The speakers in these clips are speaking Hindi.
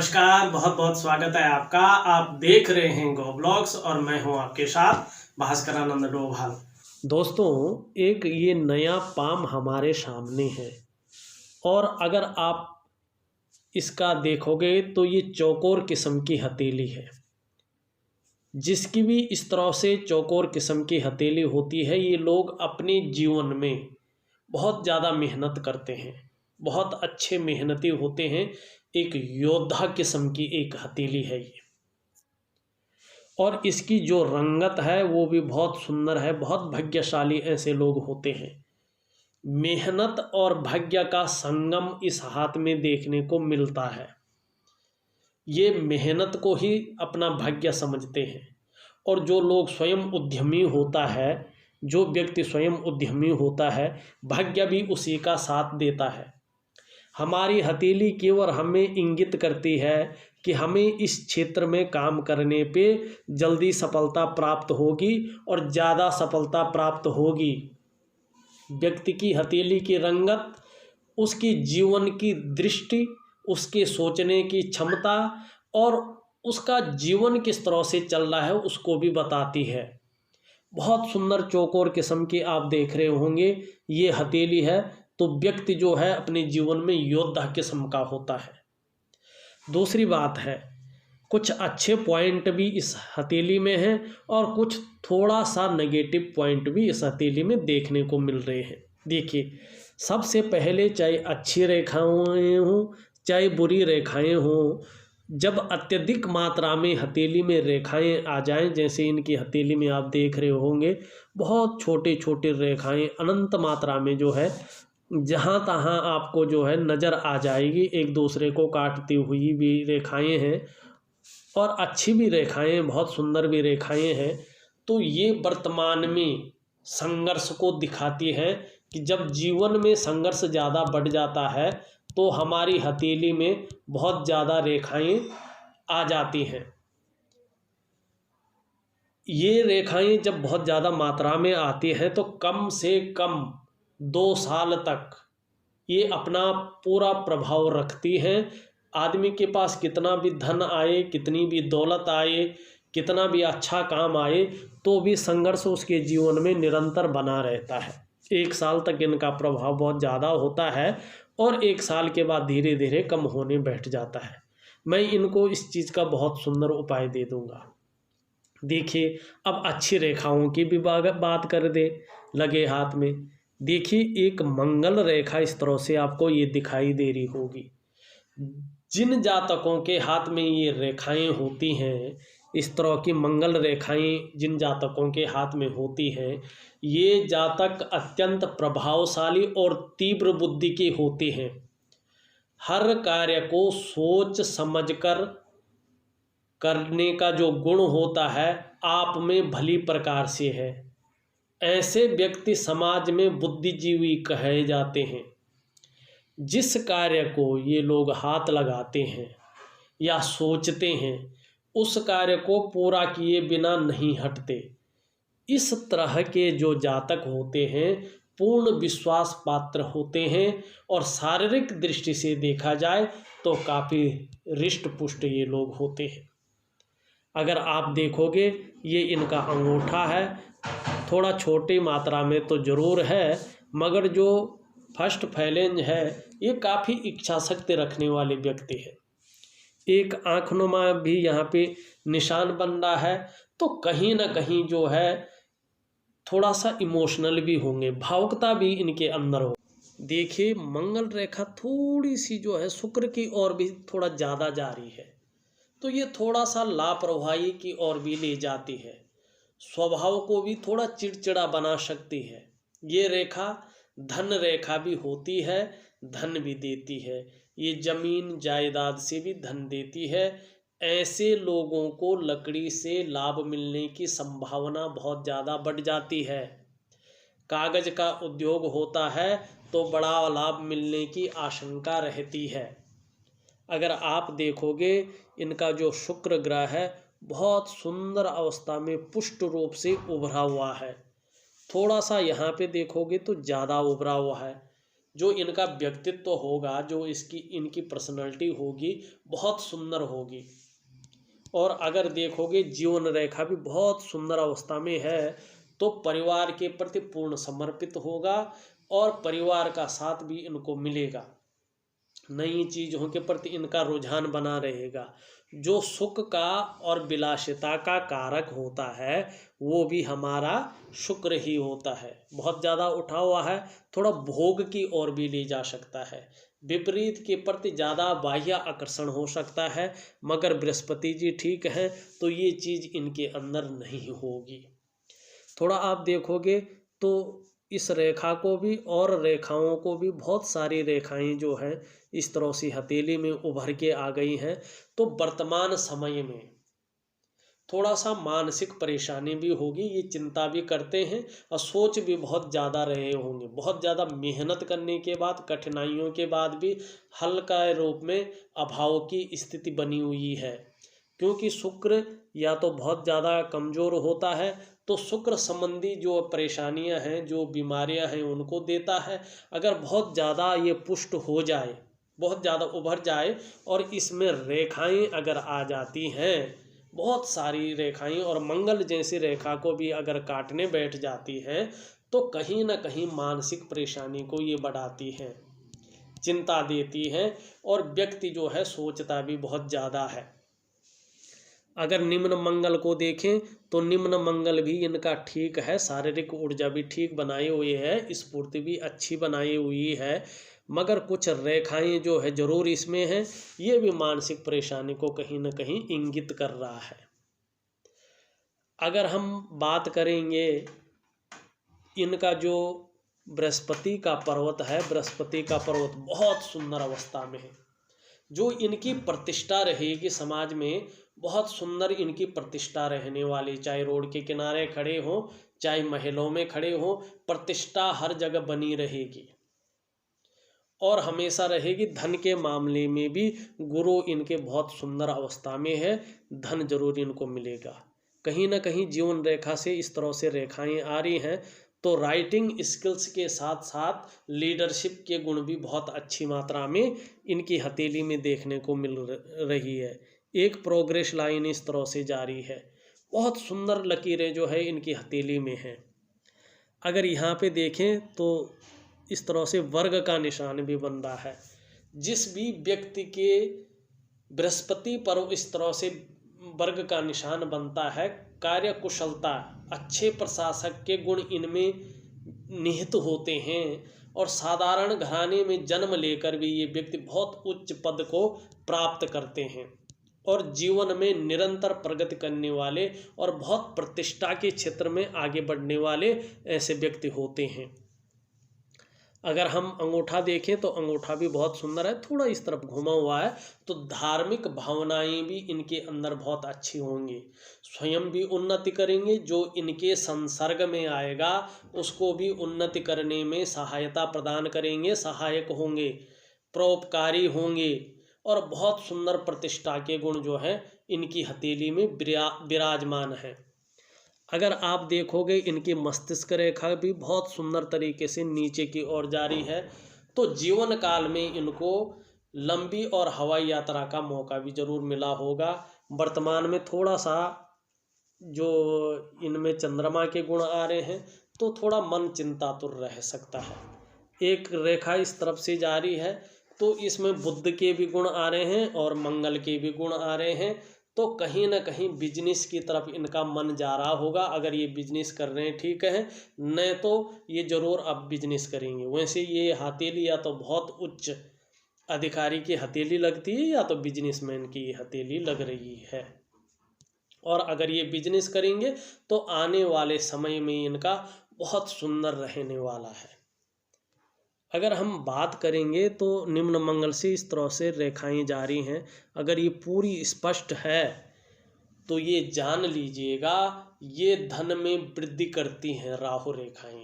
नमस्कार, बहुत बहुत स्वागत है आपका। आप देख रहे हैं गो ब्लॉग्स और मैं हूं आपके साथ भास्करानंद डोभाल। दोस्तों, एक ये नया पाम हमारे सामने है और अगर आप इसका देखोगे तो ये चौकोर किस्म की हथेली है। जिसकी भी इस तरह से चौकोर किस्म की हथेली होती है, ये लोग अपने जीवन में बहुत ज़्यादा मेहनत करते हैं, बहुत अच्छे मेहनती होते हैं। एक योद्धा किस्म की एक हथेली है ये, और इसकी जो रंगत है वो भी बहुत सुंदर है। बहुत भाग्यशाली ऐसे लोग होते हैं। मेहनत और भाग्य का संगम इस हाथ में देखने को मिलता है। ये मेहनत को ही अपना भाग्य समझते हैं, और जो लोग स्वयं उद्यमी होता है, जो व्यक्ति स्वयं उद्यमी होता है, भाग्य भी उसी का साथ देता है। हमारी हथेली केवल हमें इंगित करती है कि हमें इस क्षेत्र में काम करने पे जल्दी सफलता प्राप्त होगी और ज़्यादा सफलता प्राप्त होगी। व्यक्ति की हथेली की रंगत, उसकी जीवन की दृष्टि, उसके सोचने की क्षमता और उसका जीवन किस तरह से चल रहा है उसको भी बताती है। बहुत सुंदर चौकोर किस्म की आप देख रहे होंगे ये हथेली है। तो व्यक्ति जो है अपने जीवन में योद्धा किस्म का होता है। दूसरी बात है, कुछ अच्छे पॉइंट भी इस हथेली में हैं और कुछ थोड़ा सा नेगेटिव पॉइंट भी इस हथेली में देखने को मिल रहे हैं। देखिए, सबसे पहले चाहे अच्छी रेखाएं हों चाहे बुरी रेखाएं हों, जब अत्यधिक मात्रा में हथेली में रेखाएं आ जाएं, जैसे इनकी हथेली में आप देख रहे होंगे बहुत छोटे छोटे रेखाएं अनंत मात्रा में जो है जहाँ तहाँ आपको जो है नज़र आ जाएगी। एक दूसरे को काटती हुई भी रेखाएं हैं और अच्छी भी रेखाएं, बहुत सुंदर भी रेखाएं हैं। तो ये वर्तमान में संघर्ष को दिखाती है कि जब जीवन में संघर्ष ज़्यादा बढ़ जाता है तो हमारी हथेली में बहुत ज़्यादा रेखाएं आ जाती हैं। ये रेखाएं जब बहुत ज़्यादा मात्रा में आती हैं तो कम से कम 2 साल तक ये अपना पूरा प्रभाव रखती हैं। आदमी के पास कितना भी धन आए, कितनी भी दौलत आए, कितना भी अच्छा काम आए, तो भी संघर्ष उसके जीवन में निरंतर बना रहता है। 1 साल तक इनका प्रभाव बहुत ज़्यादा होता है और 1 साल के बाद धीरे धीरे कम होने बैठ जाता है। मैं इनको इस चीज़ का बहुत सुंदर उपाय दे दूँगा। देखिए, अब अच्छी रेखाओं की भी बात कर दे लगे हाथ में। देखिए, एक मंगल रेखा इस तरह से आपको ये दिखाई दे रही होगी। जिन जातकों के हाथ में ये रेखाएं होती हैं, इस तरह की मंगल रेखाएं जिन जातकों के हाथ में होती हैं, ये जातक अत्यंत प्रभावशाली और तीव्र बुद्धि के होते हैं। हर कार्य को सोच समझकर करने का जो गुण होता है आप में भली प्रकार से है। ऐसे व्यक्ति समाज में बुद्धिजीवी कहे जाते हैं। जिस कार्य को ये लोग हाथ लगाते हैं या सोचते हैं, उस कार्य को पूरा किए बिना नहीं हटते। इस तरह के जो जातक होते हैं पूर्ण विश्वास पात्र होते हैं और शारीरिक दृष्टि से देखा जाए तो काफ़ी हृष्ट पुष्ट ये लोग होते हैं। अगर आप देखोगे ये इनका अंगूठा है, थोड़ा छोटी मात्रा में तो ज़रूर है, मगर जो फर्स्ट फैलेंज है ये काफ़ी इच्छा शक्ति रखने वाले व्यक्ति है। एक आँखनुमा भी यहाँ पे निशान बन रहा है, तो कहीं ना कहीं जो है थोड़ा सा इमोशनल भी होंगे, भावुकता भी इनके अंदर हो। देखिए, मंगल रेखा थोड़ी सी जो है शुक्र की ओर भी थोड़ा ज़्यादा जा रही है, तो ये थोड़ा सा लापरवाही की ओर भी ले जाती है। स्वभाव को भी थोड़ा चिड़चिड़ा बना सकती है। ये रेखा धन रेखा भी होती है, धन भी देती है। ये जमीन जायदाद से भी धन देती है। ऐसे लोगों को लकड़ी से लाभ मिलने की संभावना बहुत ज़्यादा बढ़ जाती है। कागज का उद्योग होता है तो बड़ा लाभ मिलने की आशंका रहती है। अगर आप देखोगे इनका जो शुक्र ग्रह है बहुत सुंदर अवस्था में पुष्ट रूप से उभरा हुआ है। थोड़ा सा यहाँ पे देखोगे तो ज़्यादा उभरा हुआ है। जो इनका व्यक्तित्व होगा, जो इनकी पर्सनालिटी होगी, बहुत सुंदर होगी। और अगर देखोगे जीवन रेखा भी बहुत सुंदर अवस्था में है, तो परिवार के प्रति पूर्ण समर्पित होगा और परिवार का साथ भी इनको मिलेगा। नई चीज़ों के प्रति इनका रुझान बना रहेगा। जो सुख का और विलासिता का कारक होता है वो भी हमारा शुक्र ही होता है। बहुत ज़्यादा उठा हुआ है, थोड़ा भोग की ओर भी ले जा सकता है। विपरीत के प्रति ज़्यादा बाह्य आकर्षण हो सकता है, मगर बृहस्पति जी ठीक है तो ये चीज़ इनके अंदर नहीं होगी। थोड़ा आप देखोगे तो इस रेखा को भी और रेखाओं को भी बहुत सारी रेखाएं जो हैं इस तरह से हथेली में उभर के आ गई हैं। तो वर्तमान समय में थोड़ा सा मानसिक परेशानी भी होगी, ये चिंता भी करते हैं और सोच भी बहुत ज़्यादा रहे होंगे। बहुत ज़्यादा मेहनत करने के बाद, कठिनाइयों के बाद भी हल्का रूप में अभाव की स्थिति बनी हुई है, क्योंकि शुक्र या तो बहुत ज़्यादा कमज़ोर होता है तो शुक्र संबंधी जो परेशानियां हैं, जो बीमारियां हैं उनको देता है। अगर बहुत ज़्यादा ये पुष्ट हो जाए, बहुत ज़्यादा उभर जाए और इसमें रेखाएं अगर आ जाती हैं, बहुत सारी रेखाएं, और मंगल जैसी रेखा को भी अगर काटने बैठ जाती हैं तो कहीं ना कहीं मानसिक परेशानी को ये बढ़ाती हैं, चिंता देती हैं और व्यक्ति जो है सोचता भी बहुत ज़्यादा है। अगर निम्न मंगल को देखें तो निम्न मंगल भी इनका ठीक है, शारीरिक ऊर्जा भी ठीक बनाई हुई है, स्फूर्ति भी अच्छी बनाई हुई है, मगर कुछ रेखाएं जो है जरूर इसमें हैं, ये भी मानसिक परेशानी को कहीं ना कहीं इंगित कर रहा है। अगर हम बात करेंगे इनका जो बृहस्पति का पर्वत है, बृहस्पति का पर्वत बहुत सुंदर अवस्था में है। जो इनकी प्रतिष्ठा रहेगी समाज में, बहुत सुंदर इनकी प्रतिष्ठा रहने वाली, चाहे रोड के किनारे खड़े हो, चाहे महलों में खड़े हो, प्रतिष्ठा हर जगह बनी रहेगी और हमेशा रहेगी। धन के मामले में भी गुरु इनके बहुत सुंदर अवस्था में है, धन जरूर इनको मिलेगा। कहीं ना कहीं जीवन रेखा से इस तरह से रेखाएं आ रही हैं, तो राइटिंग स्किल्स के साथ साथ लीडरशिप के गुण भी बहुत अच्छी मात्रा में इनकी हथेली में देखने को मिल रही है। एक प्रोग्रेस लाइन इस तरह से जारी है, बहुत सुंदर लकीरें जो है इनकी हथेली में हैं। अगर यहाँ पे देखें तो इस तरह से वर्ग का निशान भी बन रहा है। जिस भी व्यक्ति के बृहस्पति पर इस तरह से वर्ग का निशान बनता है, कार्य कुशलता, अच्छे प्रशासक के गुण इनमें निहित होते हैं और साधारण घराने में जन्म लेकर भी ये व्यक्ति बहुत उच्च पद को प्राप्त करते हैं और जीवन में निरंतर प्रगति करने वाले और बहुत प्रतिष्ठा के क्षेत्र में आगे बढ़ने वाले ऐसे व्यक्ति होते हैं। अगर हम अंगूठा देखें तो अंगूठा भी बहुत सुंदर है, थोड़ा इस तरफ घुमा हुआ है, तो धार्मिक भावनाएं भी इनके अंदर बहुत अच्छी होंगी। स्वयं भी उन्नति करेंगे, जो इनके संसर्ग में आएगा उसको भी उन्नति करने में सहायता प्रदान करेंगे, सहायक होंगे, परोपकारी होंगे और बहुत सुंदर प्रतिष्ठा के गुण जो है इनकी हथेली में विराजमान है। अगर आप देखोगे इनकी मस्तिष्क रेखा भी बहुत सुंदर तरीके से नीचे की ओर जारी है, तो जीवन काल में इनको लंबी और हवाई यात्रा का मौका भी जरूर मिला होगा। वर्तमान में थोड़ा सा जो इनमें चंद्रमा के गुण आ रहे हैं तो थोड़ा मन चिंतातुर रह सकता है। एक रेखा इस तरफ से जारी है तो इसमें बुध के भी गुण आ रहे हैं और मंगल के भी गुण आ रहे हैं, तो कहीं ना कहीं बिजनेस की तरफ इनका मन जा रहा होगा। अगर ये बिजनेस कर रहे हैं ठीक है, नहीं तो ये जरूर अब बिजनेस करेंगे। वैसे ये हथेली या तो बहुत उच्च अधिकारी की हथेली लगती है या तो बिजनेसमैन की हथेली लग रही है, और अगर ये बिजनेस करेंगे तो आने वाले समय में इनका बहुत सुंदर रहने वाला है। अगर हम बात करेंगे तो निम्न मंगल से इस तरह से रेखाएं जारी हैं, अगर ये पूरी स्पष्ट है तो ये जान लीजिएगा ये धन में वृद्धि करती हैं राहु रेखाएं।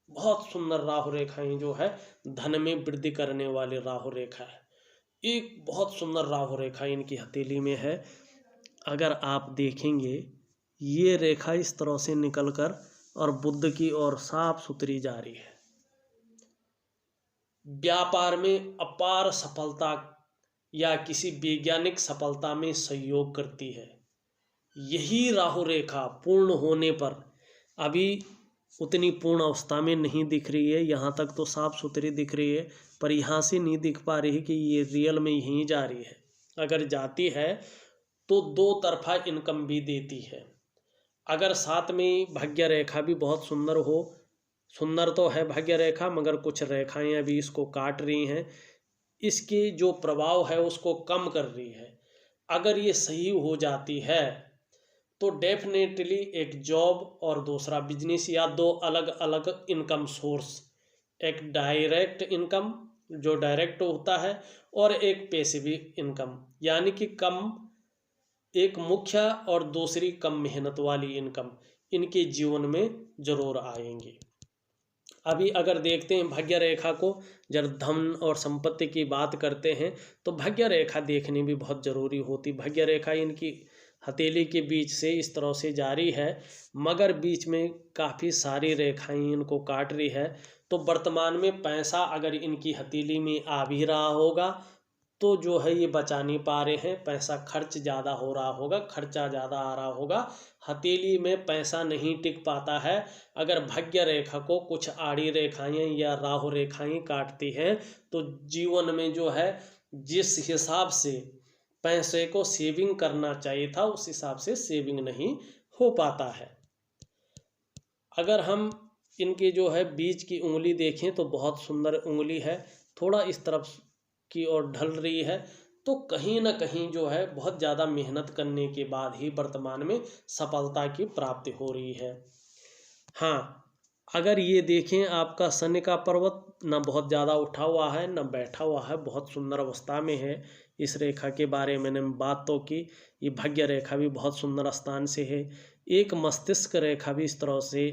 बहुत सुंदर राहु रेखाएं जो है धन में वृद्धि करने वाली राहु रेखा है। एक बहुत सुंदर राहु रेखा इनकी हथेली में है। अगर आप देखेंगे ये रेखा इस तरह से निकलकर और बुध की ओर साफ सुथरी जा रही है। व्यापार में अपार सफलता या किसी वैज्ञानिक सफलता में सहयोग करती है। यही राहु रेखा पूर्ण होने पर, अभी उतनी पूर्ण अवस्था में नहीं दिख रही है, यहाँ तक तो साफ सुथरी दिख रही है, पर यहाँ से नहीं दिख पा रही कि ये रियल में यहीं जा रही है। अगर जाती है तो दो तरफा इनकम भी देती है। अगर साथ में भाग्य रेखा भी बहुत सुंदर हो, सुंदर तो है भाग्य रेखा, मगर कुछ रेखाएं अभी इसको काट रही हैं, इसके जो प्रभाव है उसको कम कर रही है। अगर ये सही हो जाती है तो डेफिनेटली एक जॉब और दूसरा बिजनेस या दो अलग अलग इनकम सोर्स, एक डायरेक्ट इनकम जो डायरेक्ट होता है और एक पैसिव इनकम, यानी कि कम, एक मुख्य और दूसरी कम मेहनत वाली इनकम, इनके जीवन में जरूर आएंगी। अभी अगर देखते हैं भाग्य रेखा को, जब धन और संपत्ति की बात करते हैं तो भाग्य रेखा देखनी भी बहुत ज़रूरी होती। भाग्य रेखा इनकी हथेली के बीच से इस तरह से जारी है, मगर बीच में काफ़ी सारी रेखाएं इनको काट रही है। तो वर्तमान में पैसा अगर इनकी हथेली में आ भी रहा होगा तो जो है ये बचा नहीं पा रहे हैं, पैसा खर्च ज़्यादा हो रहा होगा, खर्चा ज़्यादा आ रहा होगा, हथेली में पैसा नहीं टिक पाता है। अगर भाग्य रेखा को कुछ आड़ी रेखाएं या राहु रेखाएं काटती हैं तो जीवन में जो है जिस हिसाब से पैसे को सेविंग करना चाहिए था उस हिसाब से सेविंग नहीं हो पाता है। अगर हम इनके जो है बीच की उंगली देखें तो बहुत सुंदर उंगली है, थोड़ा इस तरफ की ओर ढल रही है, तो कहीं ना कहीं जो है बहुत ज़्यादा मेहनत करने के बाद ही वर्तमान में सफलता की प्राप्ति हो रही है। हाँ, अगर ये देखें आपका शनि का पर्वत न बहुत ज़्यादा उठा हुआ है न बैठा हुआ है, बहुत सुंदर अवस्था में है। इस रेखा के बारे में मैंने बात तो की, ये भाग्य रेखा भी बहुत सुंदर स्थान से है। एक मस्तिष्क रेखा भी इस तरह से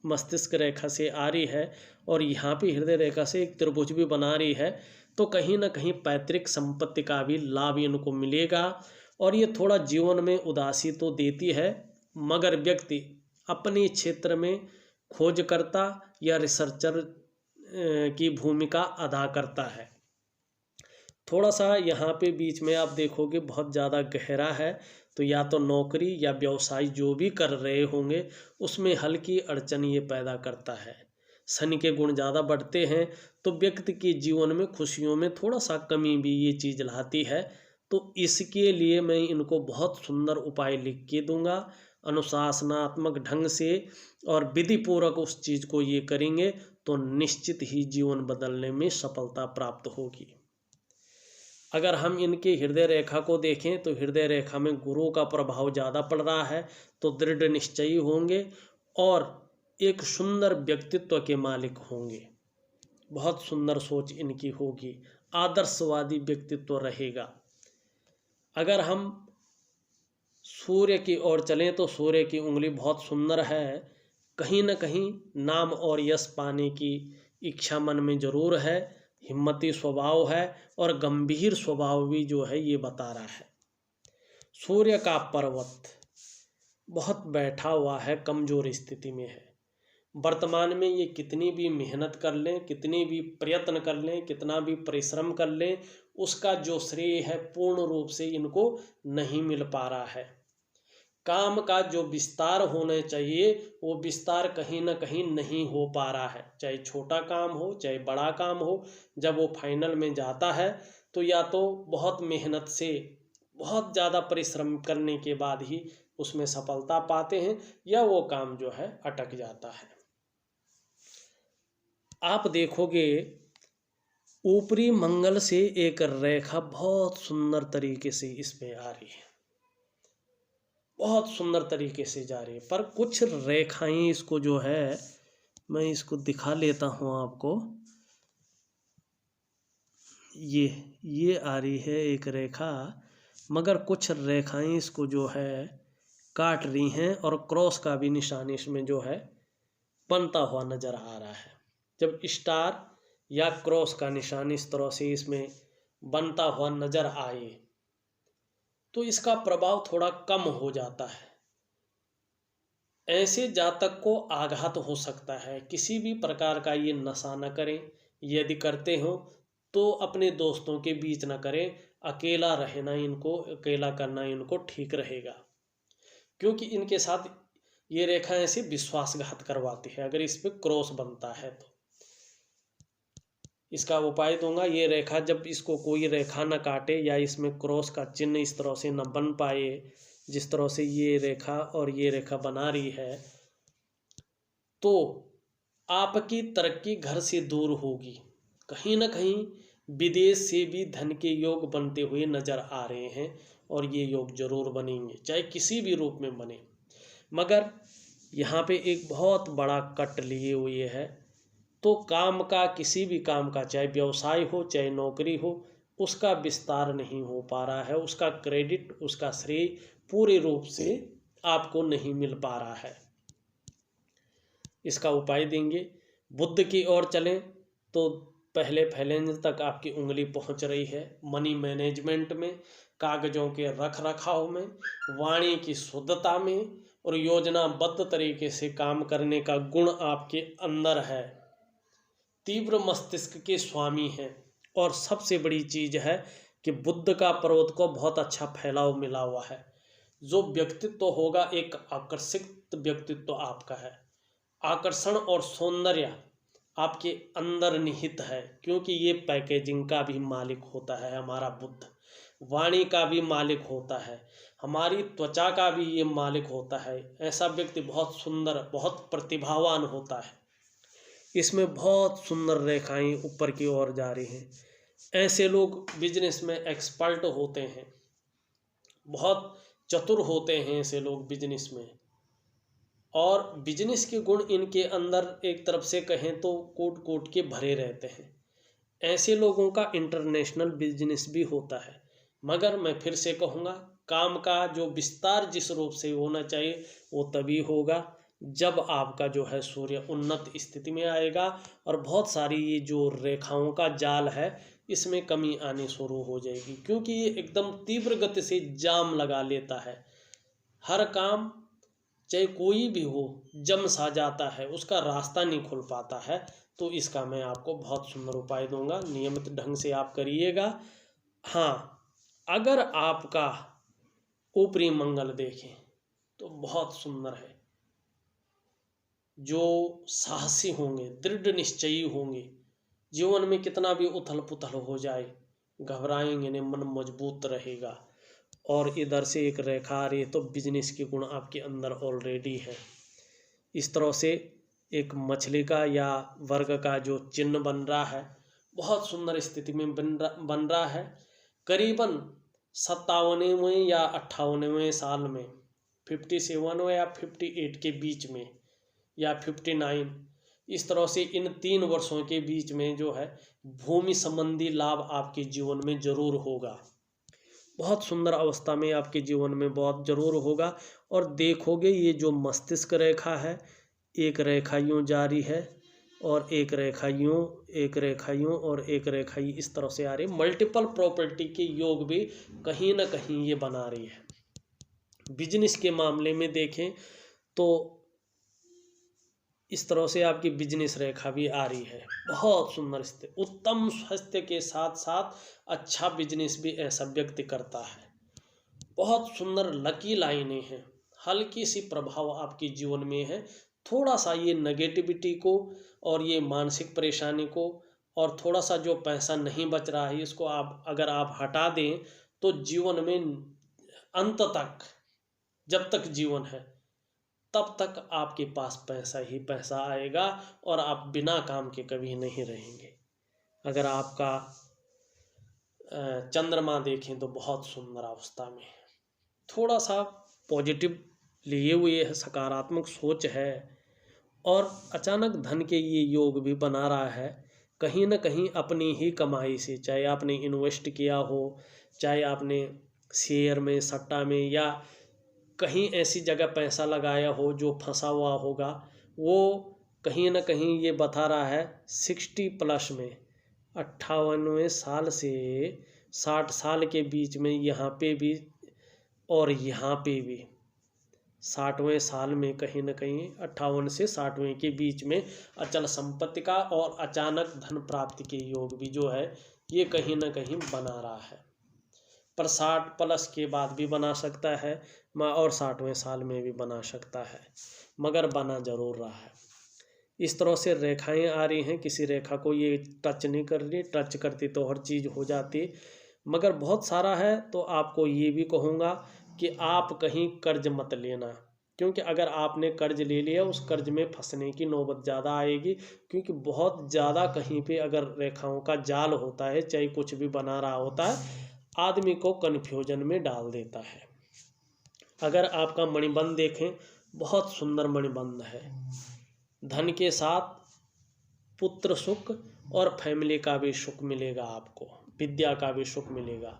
मस्तिष्क रेखा से आ रही है और यहाँ पे हृदय रेखा से एक त्रिभुज भी बना रही है, तो कहीं ना कहीं पैतृक संपत्ति का भी लाभ इनको मिलेगा। और ये थोड़ा जीवन में उदासी तो देती है, मगर व्यक्ति अपने क्षेत्र में खोजकर्ता या रिसर्चर की भूमिका अदा करता है। थोड़ा सा यहाँ पे बीच में आप देखोगे बहुत ज़्यादा गहरा है, तो या तो नौकरी या व्यवसाय जो भी कर रहे होंगे उसमें हल्की अड़चन ये पैदा करता है। शनि के गुण ज़्यादा बढ़ते हैं तो व्यक्ति के जीवन में खुशियों में थोड़ा सा कमी भी ये चीज़ लाती है। तो इसके लिए मैं इनको बहुत सुंदर उपाय लिख के दूंगा, अनुशासनात्मक ढंग से और विधि पूर्वक उस चीज़ को ये करेंगे तो निश्चित ही जीवन बदलने में सफलता प्राप्त होगी। अगर हम इनके हृदय रेखा को देखें तो हृदय रेखा में गुरु का प्रभाव ज़्यादा पड़ रहा है, तो दृढ़ निश्चयी होंगे और एक सुंदर व्यक्तित्व के मालिक होंगे। बहुत सुंदर सोच इनकी होगी, आदर्शवादी व्यक्तित्व रहेगा। अगर हम सूर्य की ओर चलें तो सूर्य की उंगली बहुत सुंदर है, कहीं ना कहीं नाम और यश पाने की इच्छा मन में जरूर है, हिम्मती स्वभाव है और गंभीर स्वभाव भी जो है ये बता रहा है। सूर्य का पर्वत बहुत बैठा हुआ है, कमजोर स्थिति में है। वर्तमान में ये कितनी भी मेहनत कर लें, कितनी भी प्रयत्न कर लें, कितना भी परिश्रम कर लें, उसका जो श्रेय है पूर्ण रूप से इनको नहीं मिल पा रहा है। काम का जो विस्तार होना चाहिए वो विस्तार कहीं ना कहीं नहीं हो पा रहा है, चाहे छोटा काम हो चाहे बड़ा काम हो। जब वो फाइनल में जाता है तो या तो बहुत मेहनत से बहुत ज़्यादा परिश्रम करने के बाद ही उसमें सफलता पाते हैं या वो काम जो है अटक जाता है। आप देखोगे ऊपरी मंगल से एक रेखा बहुत सुंदर तरीके से इसमें आ रही है, बहुत सुंदर तरीके से जा रही है, पर कुछ रेखाएं इसको जो है मैं इसको दिखा लेता हूं आपको। ये आ रही है एक रेखा, मगर कुछ रेखाएं इसको जो है काट रही हैं और क्रॉस का भी निशान इसमें जो है बनता हुआ नजर आ रहा है। जब स्टार या क्रॉस का निशान इस तरह से इसमें बनता हुआ नजर आए तो इसका प्रभाव थोड़ा कम हो जाता है। ऐसे जातक को आघात हो सकता है। किसी भी प्रकार का ये नशा न करें, यदि करते हो तो अपने दोस्तों के बीच ना करें, अकेला रहना इनको, अकेला करना इनको ठीक रहेगा, क्योंकि इनके साथ ये रेखा ऐसे विश्वासघात करवाती है अगर इस पे क्रॉस बनता है तो। इसका उपाय दूंगा, ये रेखा जब इसको कोई रेखा न काटे या इसमें क्रॉस का चिन्ह इस तरह से न बन पाए, जिस तरह से ये रेखा और ये रेखा बना रही है, तो आपकी तरक्की घर से दूर होगी। कहीं ना कहीं विदेश से भी धन के योग बनते हुए नजर आ रहे हैं और ये योग जरूर बनेंगे, चाहे किसी भी रूप में बने। मगर यहाँ पे एक बहुत बड़ा कट लिए हुए है, तो काम का, किसी भी काम का, चाहे व्यवसाय हो चाहे नौकरी हो, उसका विस्तार नहीं हो पा रहा है, उसका क्रेडिट, उसका श्रेय पूरे रूप से आपको नहीं मिल पा रहा है। इसका उपाय देंगे, बुध की ओर चलें तो पहले फैलेंज तक आपकी उंगली पहुंच रही है। मनी मैनेजमेंट में, कागजों के रख रखाव में, वाणी की शुद्धता में और योजनाबद्ध तरीके से काम करने का गुण आपके अंदर है। तीव्र मस्तिष्क के स्वामी हैं और सबसे बड़ी चीज है कि बुध का पर्वत को बहुत अच्छा फैलाव मिला हुआ है। जो व्यक्तित्व होगा, एक आकर्षित व्यक्तित्व आपका है। आकर्षण और सौंदर्य आपके अंदर निहित है, क्योंकि ये पैकेजिंग का भी मालिक होता है हमारा बुध, वाणी का भी मालिक होता है, हमारी त्वचा का भी ये मालिक होता है। ऐसा व्यक्ति बहुत सुंदर, बहुत प्रतिभावान होता है। इसमें बहुत सुंदर रेखाएं ऊपर की ओर जा रही हैं। ऐसे लोग बिजनेस में एक्सपर्ट होते हैं, बहुत चतुर होते हैं ऐसे लोग बिजनेस में, और बिजनेस के गुण इनके अंदर एक तरफ से कहें तो कोट कोट के भरे रहते हैं। ऐसे लोगों का इंटरनेशनल बिजनेस भी होता है। मगर मैं फिर से कहूँगा, काम का जो विस्तार जिस रूप से होना चाहिए वो तभी होगा जब आपका जो है सूर्य उन्नत स्थिति में आएगा और बहुत सारी ये जो रेखाओं का जाल है इसमें कमी आनी शुरू हो जाएगी, क्योंकि ये एकदम तीव्र गति से जाम लगा लेता है। हर काम चाहे कोई भी हो जम सा जाता है, उसका रास्ता नहीं खुल पाता है। तो इसका मैं आपको बहुत सुंदर उपाय दूंगा, नियमित ढंग से आप करिएगा। हाँ, अगर आपका ऊपरी मंगल देखें तो बहुत सुंदर है। जो साहसी होंगे, दृढ़ निश्चयी होंगे, जीवन में कितना भी उथल पुथल हो जाए घबराएंगे नहीं, मन मजबूत रहेगा। और इधर से एक रेखा आ रही है तो बिजनेस के गुण आपके अंदर ऑलरेडी है। इस तरह से एक मछली का या वर्ग का जो चिन्ह बन रहा है, बहुत सुंदर स्थिति में बन रहा है। करीबन 57वें या 58वें साल में, 57 या 58 के बीच में या 59, इस तरह से इन 3 वर्षों के बीच में जो है भूमि संबंधी लाभ आपके जीवन में जरूर होगा। बहुत सुंदर अवस्था में आपके जीवन में बहुत जरूर होगा। और देखोगे ये जो मस्तिष्क रेखा है, एक रेखा यूँ जारी है और एक रेखा यूँ, एक रेखा यूँ और एक रेखा इस तरह से आ रही। मल्टीपल प्रॉपर्टी के योग भी कहीं ना कहीं ये बना रही है। बिजनेस के मामले में देखें तो इस तरह से आपकी बिजनेस रेखा भी आ रही है, बहुत सुंदर स्थिति। उत्तम स्वास्थ्य के साथ साथ अच्छा बिजनेस भी ऐसा व्यक्ति करता है। बहुत सुंदर लकी लाइनें हैं। हल्की सी प्रभाव आपके जीवन में है। थोड़ा सा ये नेगेटिविटी को और ये मानसिक परेशानी को और थोड़ा सा जो पैसा नहीं बच रहा है इसको अगर आप हटा दें तो जीवन में अंत तक, जब तक जीवन है तब तक आपके पास पैसा ही पैसा आएगा और आप बिना काम के कभी नहीं रहेंगे। अगर आपका चंद्रमा देखें तो बहुत सुंदर अवस्था में है, थोड़ा सा पॉजिटिव लिए हुए है, सकारात्मक सोच है और अचानक धन के ये योग भी बना रहा है। कहीं ना कहीं अपनी ही कमाई से, चाहे आपने इन्वेस्ट किया हो, चाहे आपने शेयर में, सट्टा में या कहीं ऐसी जगह पैसा लगाया हो जो फंसा हुआ होगा, वो कहीं ना कहीं ये बता रहा है 60+ में, 58वें साल से 60 साल के बीच में यहाँ पे भी और यहाँ पे भी 60वें साल में कहीं न कहीं 58 से 60वें के बीच में अचल संपत्ति का और अचानक धन प्राप्ति के योग भी जो है ये कहीं न कहीं बना रहा है। पर 60 प्लस के बाद भी बना सकता है और 60वें साल में भी बना सकता है, मगर बना जरूर रहा है। इस तरह से रेखाएं आ रही हैं, किसी रेखा को ये टच नहीं कर रही, टच करती तो हर चीज़ हो जाती, मगर बहुत सारा है। तो आपको ये भी कहूँगा कि आप कहीं कर्ज मत लेना, क्योंकि अगर आपने कर्ज ले लिया उस कर्ज में फंसने की नौबत ज़्यादा आएगी, क्योंकि बहुत ज़्यादा कहीं पे अगर रेखाओं का जाल होता है, चाहे कुछ भी बना रहा होता है, आदमी को कन्फ्यूजन में डाल देता है। अगर आपका मणिबंध देखें, बहुत सुंदर मणिबंध है, धन के साथ पुत्र सुख और फैमिली का भी सुख मिलेगा, आपको विद्या का भी सुख मिलेगा।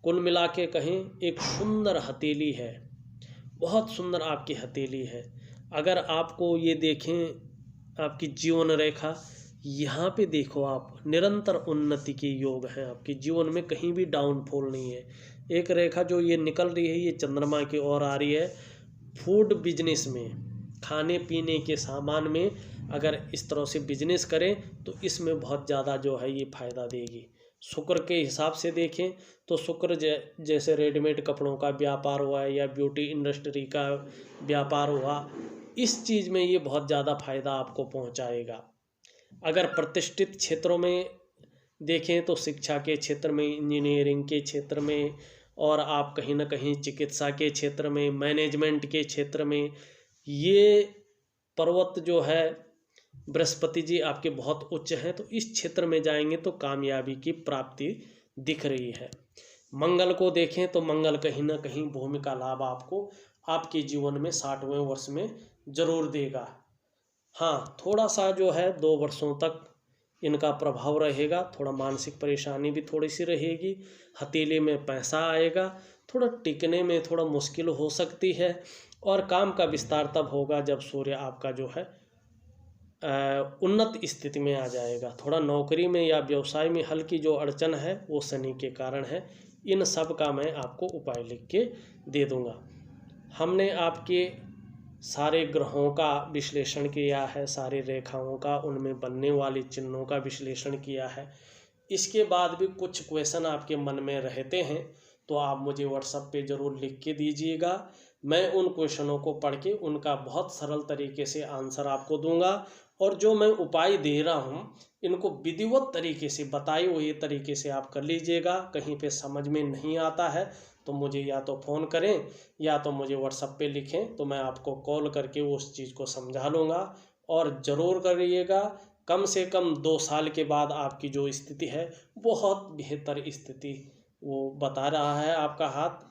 कुल मिला के कहें एक सुंदर हथेली है, बहुत सुंदर आपकी हथेली है। अगर आपको ये देखें आपकी जीवन रेखा, यहाँ पे देखो आप निरंतर उन्नति के योग हैं, आपके जीवन में कहीं भी डाउनफॉल नहीं है। एक रेखा जो ये निकल रही है ये चंद्रमा की ओर आ रही है। फूड बिजनेस में, खाने पीने के सामान में अगर इस तरह से बिजनेस करें तो इसमें बहुत ज़्यादा जो है ये फ़ायदा देगी। शुक्र के हिसाब से देखें तो शुक्र जैसे रेडीमेड कपड़ों का व्यापार हुआ है या ब्यूटी इंडस्ट्री का व्यापार हुआ, इस चीज़ में ये बहुत ज़्यादा फायदा आपको पहुंचाएगा। अगर प्रतिष्ठित क्षेत्रों में देखें तो शिक्षा के क्षेत्र में, इंजीनियरिंग के क्षेत्र में, और आप कहीं ना कहीं चिकित्सा के क्षेत्र में, मैनेजमेंट के क्षेत्र में, ये पर्वत जो है बृहस्पति जी आपके बहुत उच्च हैं, तो इस क्षेत्र में जाएंगे तो कामयाबी की प्राप्ति दिख रही है। मंगल को देखें तो मंगल कहीं ना कहीं भूमि का लाभ आपको आपके जीवन में 60वें वर्ष में जरूर देगा। हाँ, थोड़ा सा जो है 2 वर्षों तक इनका प्रभाव रहेगा, थोड़ा मानसिक परेशानी भी थोड़ी सी रहेगी, हथेली में पैसा आएगा, थोड़ा टिकने में थोड़ा मुश्किल हो सकती है, और काम का विस्तार तब होगा जब सूर्य आपका जो है उन्नत स्थिति में आ जाएगा। थोड़ा नौकरी में या व्यवसाय में हल्की जो अड़चन है वो शनि के कारण है। इन सब का मैं आपको उपाय लिख के दे दूंगा। हमने आपके सारे ग्रहों का विश्लेषण किया है, सारी रेखाओं का, उनमें बनने वाले चिन्हों का विश्लेषण किया है। इसके बाद भी कुछ क्वेश्चन आपके मन में रहते हैं तो आप मुझे व्हाट्सएप पे ज़रूर लिख के दीजिएगा। मैं उन क्वेश्चनों को पढ़ के उनका बहुत सरल तरीके से आंसर आपको दूंगा, और जो मैं उपाय दे रहा हूँ इनको विधिवत तरीके से बताए हुए तरीके से आप कर लीजिएगा। कहीं पे समझ में नहीं आता है तो मुझे या तो फ़ोन करें या तो मुझे व्हाट्सएप पे लिखें, तो मैं आपको कॉल करके उस चीज़ को समझा लूँगा। और ज़रूर करिएगा, कम से कम 2 साल के बाद आपकी जो स्थिति है बहुत बेहतर स्थिति वो बता रहा है आपका हाथ।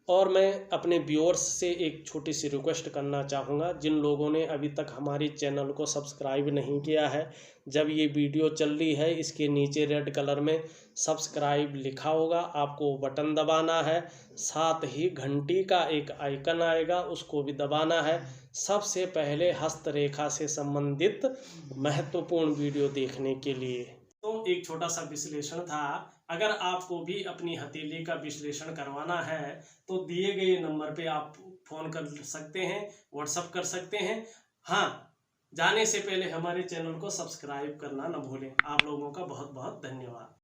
और मैं अपने व्यूअर्स से एक छोटी सी रिक्वेस्ट करना चाहूँगा, जिन लोगों ने अभी तक हमारे चैनल को सब्सक्राइब नहीं किया है, जब ये वीडियो चल रही है इसके नीचे रेड कलर में सब्सक्राइब लिखा होगा, आपको बटन दबाना है, साथ ही घंटी का एक आइकन आएगा उसको भी दबाना है, सबसे पहले हस्तरेखा से संबंधित महत्वपूर्ण वीडियो देखने के लिए। तो एक छोटा सा विश्लेषण था। अगर आपको भी अपनी हथेली का विश्लेषण करवाना है तो दिए गए नंबर पे आप फ़ोन कर सकते हैं, व्हाट्सएप कर सकते हैं। हाँ, जाने से पहले हमारे चैनल को सब्सक्राइब करना न भूलें। आप लोगों का बहुत बहुत धन्यवाद।